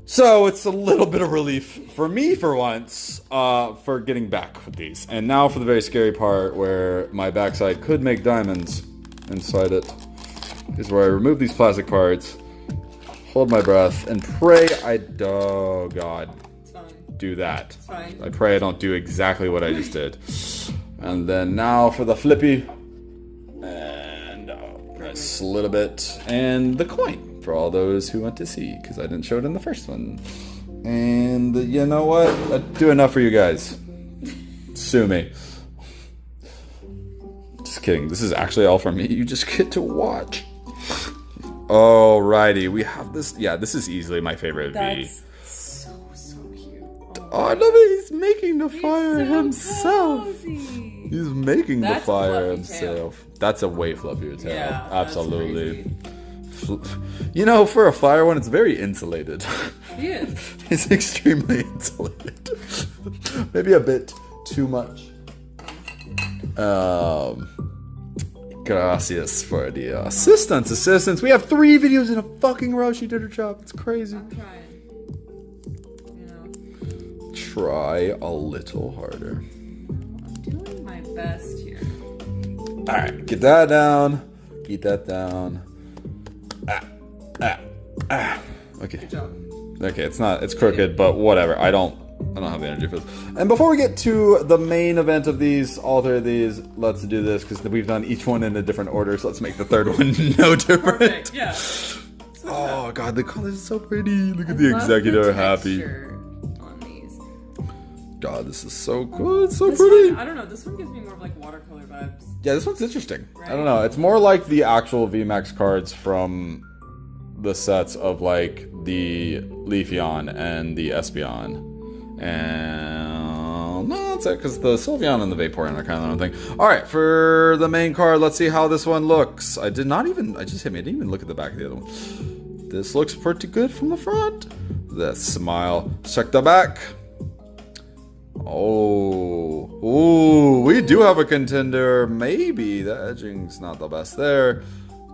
So it's a little bit of relief for me for once for getting back with these. And now for the very scary part where my backside could make diamonds inside it is where I remove these plastic parts, hold my breath, and pray oh God, It's fine. do that. It's fine. I pray I don't do exactly what I just did. And then now for the flippy. And press a little bit. And the coin for all those who want to see, because I didn't show it in the first one. And you know what? I'll do enough for you guys. Sue me. Just kidding. This is actually all for me. You just get to watch. Alrighty. We have this. Yeah, this is easily my favorite V. So cute. Oh, I love it. He's making the fire so himself. Cozy. He's making the That's a fire fluffy himself. That's a way fluffier tail. Yeah, Absolutely. You know, for a fire one, it's very insulated. He is. It's extremely insulated. Maybe a bit too much. Gracias for the assistance. We have 3 videos in a fucking row. She did her job. It's crazy. I'm trying. You know. Try a little harder. I'm doing my best here. Alright, get that down. Get that down. Okay. Good job. Okay, it's crooked, but whatever. I don't have the energy for this. And before we get to the main event of these, all 3 of these, let's do this, because we've done each one in a different order, so let's make the third one no different. Perfect, yeah. Switch Oh god, the colors are so pretty. Look at the love executor the happy. texture on these. God, this is so good. It's so This pretty. one, I don't know. This one gives me more of like watercolor vibes. Yeah, this one's interesting. Right? I don't know. It's more like the actual VMAX cards from the sets of like the Leafeon and the Espeon. And no, that's it, because the Sylveon and the Vaporeon are kind of the one thing. Alright, for the main card, let's see how this one looks. I didn't even look at the back of the other one. This looks pretty good from the front. That smile. Check the back. Oh, ooh, we do have a contender. Maybe the edging's not the best there.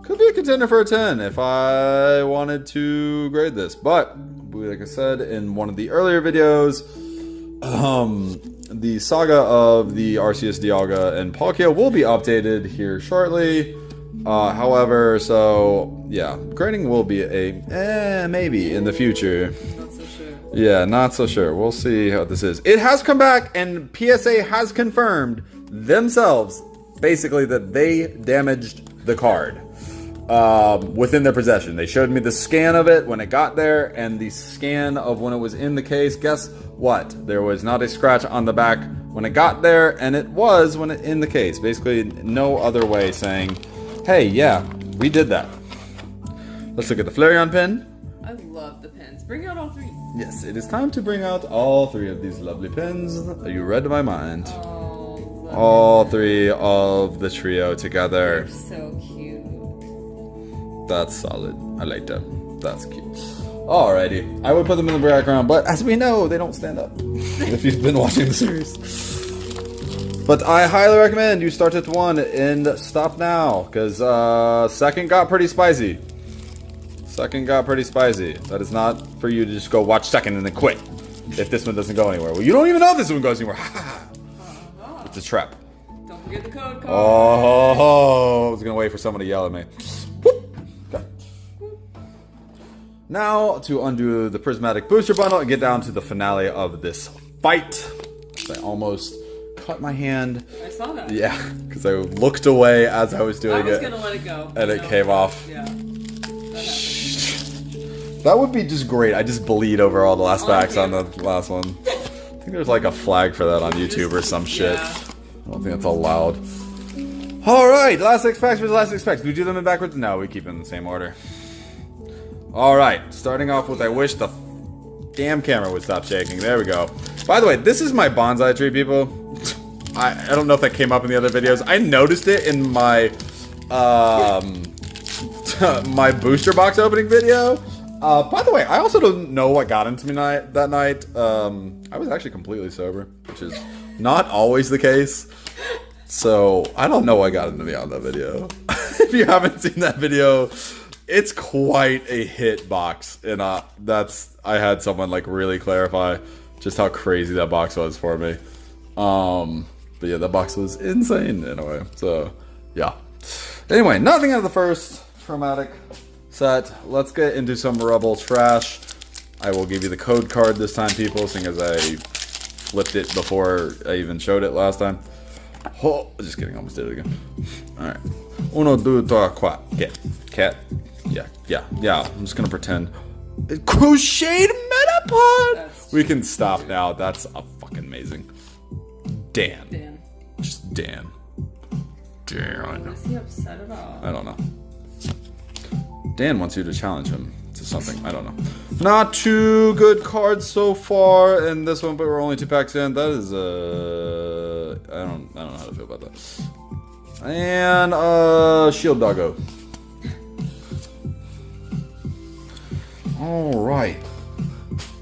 Could be a contender for a 10 if I wanted to grade this. But, like I said in one of the earlier videos, the saga of the Arceus, Dialga, and Palkia will be updated here shortly. However, so, yeah, grading will be a maybe in the future. Not so sure. Yeah, not so sure. We'll see how this is. It has come back, and PSA has confirmed themselves, basically, that they damaged the card within their possession. They showed me the scan of it when it got there, and the scan of when it was in the case. Guess what? There was not a scratch on the back when it got there, and it was when it in the case. Basically, no other way saying, hey, yeah, we did that. Let's look at the Flareon pin. I love the pins. Bring out all three. Yes, it is time to bring out all three of these lovely pins. You read my mind. Oh, All three of the trio together. they're so cute. That's solid. I like them. That's cute. Alrighty. I would put them in the background, but as we know, they don't stand up. If you've been watching the series. But I highly recommend you start at 1 and stop now, because second got pretty spicy. Second got pretty spicy. That is not for you to just go watch second and then quit if this one doesn't go anywhere. Well, you don't even know if this one goes anywhere. It's a trap. Don't forget the code card. Oh, I was going to wait for someone to yell at me. Whoop. Okay. Now, to undo the Prismatic Booster Bundle and get down to the finale of this fight. I almost cut my hand. I saw that. Yeah, because I looked away as I was doing it. I was gonna let it go. And it came off. Yeah. That would be just great. I just bleed over all the last packs on the last one. I think there's like a flag for that on YouTube or some shit. Yeah. I don't think that's allowed. Alright, last 6 packs for the last 6 packs. Do we do them in backwards? No, we keep them in the same order. Alright, starting off with I wish the damn camera would stop shaking. There we go. By the way, this is my bonsai tree, people. I don't know if that came up in the other videos. I noticed it in my my booster box opening video. By the way, I also don't know what got into me that night. I was actually completely sober, which is not always the case. So, I don't know what got into me on that video. If you haven't seen that video, it's quite a hit box. And I had someone like really clarify just how crazy that box was for me. But yeah, that box was insane in a way. So, yeah. Anyway, nothing out of the first traumatic set. Let's get into some Rebel trash. I will give you the code card this time, people, seeing as I flipped it before I even showed it last time. Oh, just kidding, almost did it again. Alright. Uno, dos, tres, cuatro. Cat. Yeah. I'm just gonna pretend. Crocheted Metapod! We can stop now. That's fucking amazing. Dan. Just Dan. What is he upset about? I don't know. Dan wants you to challenge him to something. I don't know. Not too good cards so far in this one, but we're only 2 packs in. That is I don't know how to feel about that. And Shield Doggo. Alright.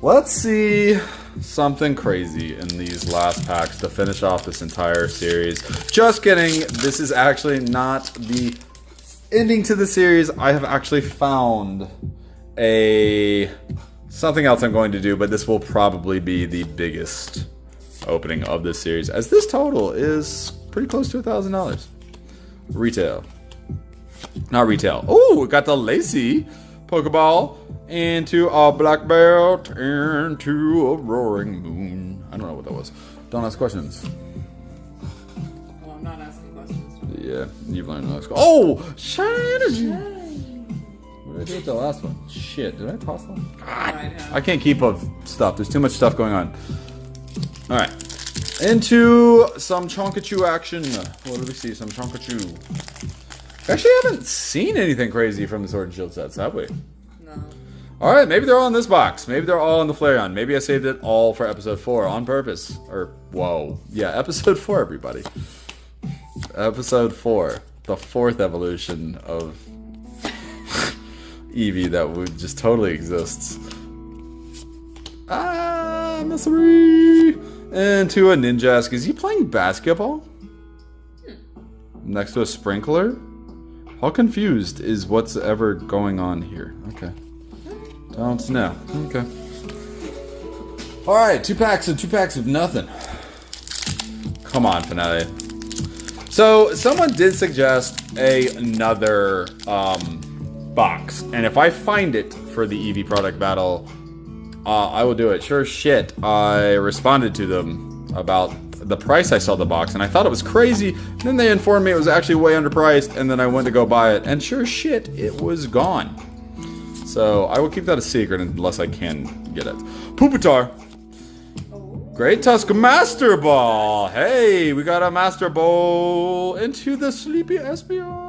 Let's see something crazy in these last packs to finish off this entire series. Just kidding. This is actually not the ending to the series. I have actually found something else I'm going to do, but this will probably be the biggest opening of this series, as this total is pretty close to $1,000. Retail. Not retail. Oh, we got the Lacey Pokeball into a black belt into a roaring moon. I don't know what that was. Don't ask questions. Well, I'm not asking questions. Yeah, you've learned to ask. Oh, shiny energy. What did I do with the last one? Shit, did I toss them? I I can't keep up stuff. There's too much stuff going on. Alright. Into some Chonkachu action. What do we see? Some Chonkachu. Actually, I haven't seen anything crazy from the Sword and Shield sets, have we? No. Alright, maybe they're all in this box. Maybe they're all in the Flareon. Maybe I saved it all for episode 4 on purpose. Or, whoa. Yeah, episode 4, everybody. Episode 4. The 4th evolution of Eevee that would just totally exists. Ah, misery! Into a Ninjask. Is he playing basketball? Next to a sprinkler? How confused is what's ever going on here? Okay. Don't know. Okay. Alright, 2 packs and 2 packs of nothing. Come on, Finale. So, someone did suggest another box. And if I find it for the Eevee product battle, I will do it. Sure shit, I responded to them about the price I saw the box, and I thought it was crazy. Then they informed me it was actually way underpriced, and then I went to go buy it, and sure shit, it was gone. So I will keep that a secret unless I can get it. Pupitar. Great Tusk Master Ball. Hey, we got a Master Ball into the Sleepy Espeon.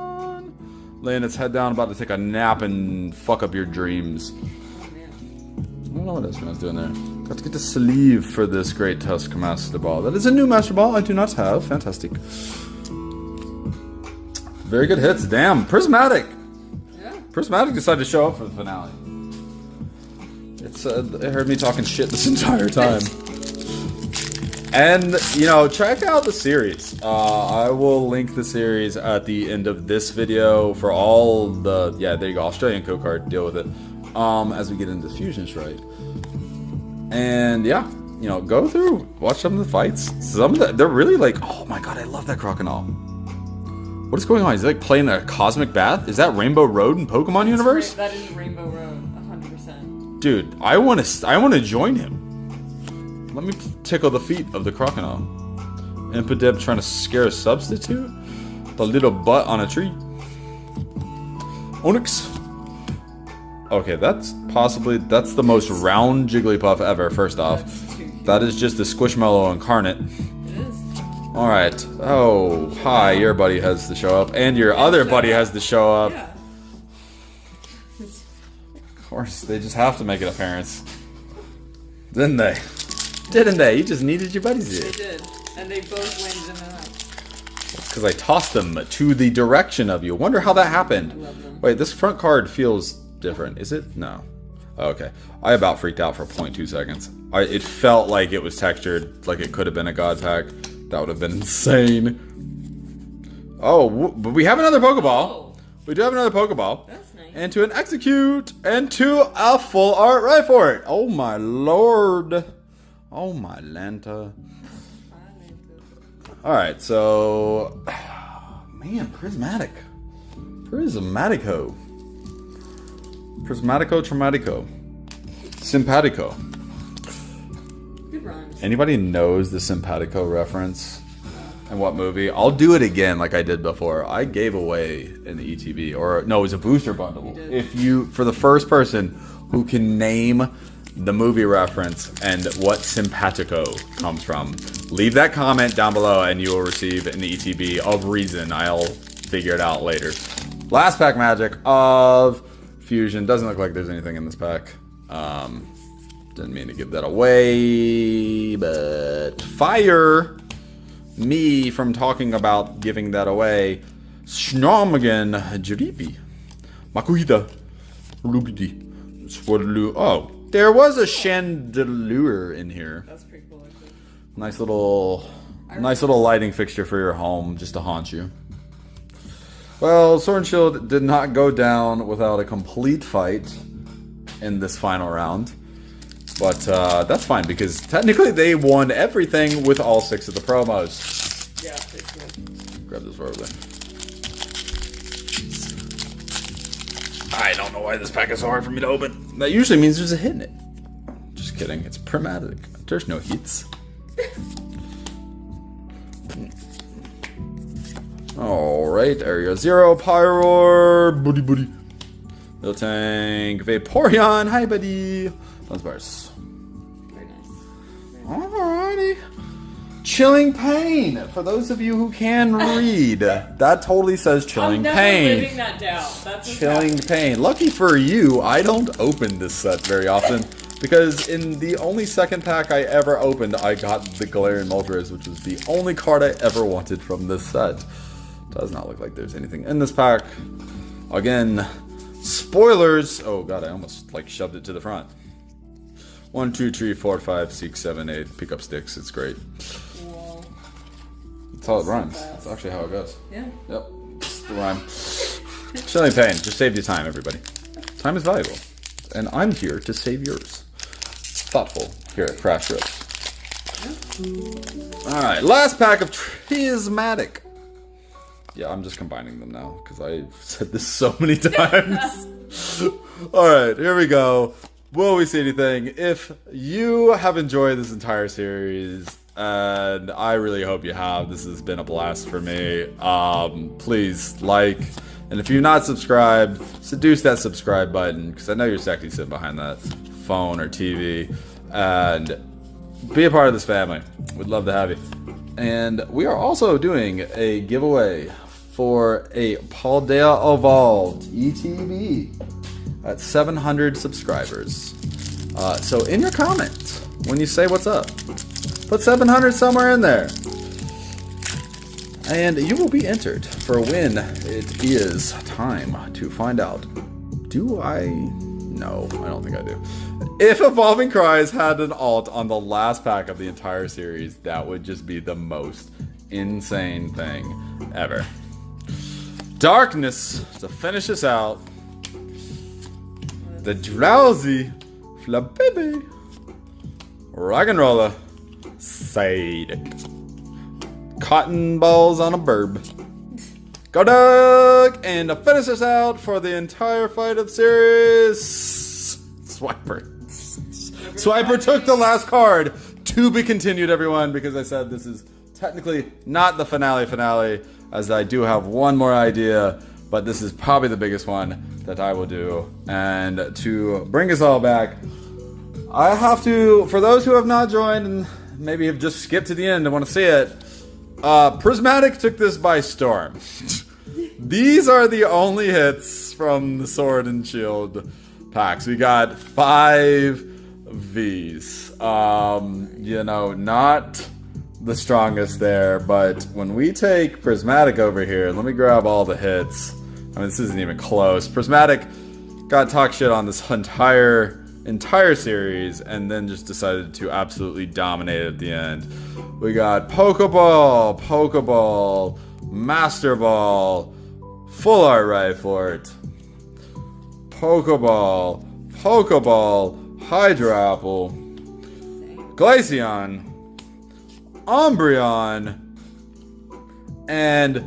Laying its head down, about to take a nap and fuck up your dreams. I don't know what Espeon's doing there. Got to get the sleeve for this Great Tusk Master Ball. That is a new Master Ball I do not have. Fantastic. Very good hits. Damn, Prismatic. Yeah. Prismatic decided to show up for the finale. It heard me talking shit this entire time. And, you know, check out the series. I will link the series at the end of this video for all the... Yeah, there you go. Australian code card. Deal with it. As we get into Fusion Strike. And, yeah. You know, go through. Watch some of the fights. Some of the... They're really like... Oh, my God. I love that Crocodile. What is going on? Is he, like, playing a cosmic bath? Is that Rainbow Road in Pokemon Universe? That is Rainbow Road. 100%. Dude, I want to join him. Let me tickle the feet of the Crocodile. Impidip trying to scare a substitute? The little butt on a tree. Onyx. Okay, that's the most round Jigglypuff ever, first off. That is just the Squishmallow incarnate. It is. Alright. Oh, hi, your buddy has to show up. And your other buddy has to show up. Yeah. Of course, they just have to make an appearance. Didn't they? Didn't they? You just needed your buddies here. They did. And they both landed in the house. It's because I tossed them to the direction of you. Wonder how that happened. I love them. Wait, this front card feels different. Is it? No. Oh, okay. I about freaked out for 0.2 seconds. It felt like it was textured, like it could have been a God Pack. That would have been insane. Oh, but we have another Pokeball. Oh. We do have another Pokeball. That's nice. And to an Execute. And to a full art Rhyhorn. Oh my lord. Oh my Lanta. Alright, so... Man, Prismatic. Prismatico. Prismatico Traumatico. Simpatico. Good rhymes. Anybody knows the Simpatico reference? And what movie? I'll do it again like I did before. I gave away an ETB. Or, no, it was a booster bundle. If you, for the first person who can name the movie reference and what Simpatico comes from, leave that comment down below and you will receive an ETB of reason. I'll figure it out later. Last pack magic of Fusion. Doesn't look like there's anything in this pack. Didn't mean to give that away, but fire me from talking about giving that away. Snormagan Jiripi Makuhita Rubidi Swirlu. Oh, there was a chandelier in here. That's pretty cool, actually. Nice little lighting fixture for your home, just to haunt you. Well, Sword and Shield did not go down without a complete fight in this final round. But that's fine, because technically they won everything with all 6 of the promos. Yeah, basically. Grab this over there. I don't know why this pack is so hard for me to open. That usually means there's a hit in it. Just kidding, it's Prismatic. There's no hits. Alright, Area 0, Pyroar, Booty Booty. Little Tank, Vaporeon. Hi, buddy. Those bars. Very nice. Alrighty. Chilling Pain. For those of you who can read, that totally says Chilling I'm never Pain. living that down. That's what's Chilling happening. Pain. Lucky for you, I don't open this set very often. Because in the only second pack I ever opened, I got the Galarian Moltres, which was the only card I ever wanted from this set. Does not look like there's anything in this pack. Again, spoilers. Oh god, I almost like shoved it to the front. 1, 2, 3, 4, 5, 6, 7, 8. Pick up sticks. It's great. Whoa. That's how it rhymes. fast. That's actually how it goes. Yeah. Yep. It's the rhyme. Chilling Pain. Just save your time, everybody. Time is valuable. And I'm here to save yours. Thoughtful here at Crash Rips. Alright, last pack of Prismatic. Yeah, I'm just combining them now because I've said this so many times. Alright, here we go. Will we see anything? If you have enjoyed this entire series, and I really hope you have, this has been a blast for me, please like, and if you're not subscribed, seduce that subscribe button, because I know you're sexy sitting behind that phone or TV, and be a part of this family. We'd love to have you. And we are also doing a giveaway for a Paldea Evolved ETB at 700 subscribers. So in your comment, when you say what's up, put 700 somewhere in there. And you will be entered for a win. It is time to find out. Do I? No, I don't think I do. If Evolving Cries had an alt on the last pack of the entire series, that would just be the most insane thing ever. Darkness, to finish us out. The Drowsy Flabibi Rock'n'Roller Sadic. Cotton balls on a burb. Go Doug! And to finish us out for the entire fight of the series, Swiper. Swiper took the last card. To be continued, everyone, because I said this is technically not the finale, as I do have one more idea, but this is probably the biggest one that I will do. And to bring us all back, I have to, for those who have not joined and maybe have just skipped to the end and want to see it, Prismatic took this by storm. These are the only hits from the Sword and Shield packs. We got 5 Vs. You know, not the strongest there, but when we take Prismatic over here, let me grab all the hits. I mean, this isn't even close. Prismatic got talk shit on this entire series and then just decided to absolutely dominate at the end. We got Pokeball, Master Ball, Full Art Rifort, Pokeball, Hydro Apple, Glaceon, Umbreon, and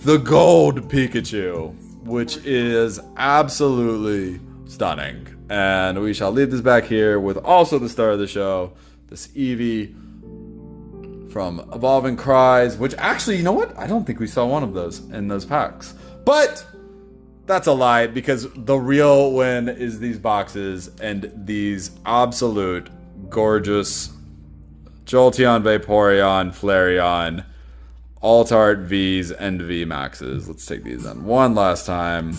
the Gold Pikachu, which is absolutely stunning. And we shall leave this back here with also the star of the show, this Eevee from Evolving Cries, which actually, you know what? I don't think we saw one of those in those packs. But that's a lie, because the real win is these boxes and these absolute gorgeous Jolteon, Vaporeon, Flareon, Alt-Art Vs and V Maxes. Let's take these on one last time,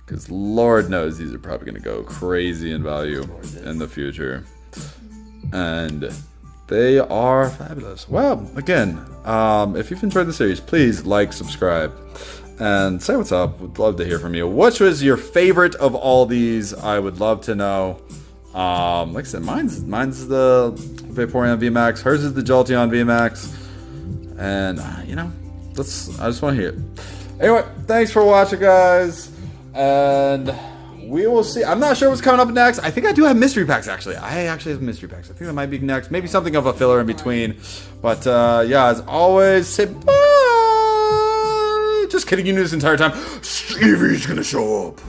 because Lord knows these are probably going to go crazy in value in the future. And they are fabulous. Well, again, if you've enjoyed the series, please like, subscribe, and say what's up. Would love to hear from you. Which was your favorite of all these? I would love to know. Like I said, mine's the Vaporeon VMAX. Hers is the Jolteon VMAX. And, you know, I just want to hear it. Anyway, thanks for watching, guys. And we will see. I'm not sure what's coming up next. I think I do have mystery packs, actually. I actually have mystery packs. I think that might be next. Maybe something of a filler in between. But, yeah, as always, say bye. Just kidding, you knew this entire time. Eevee's gonna show up.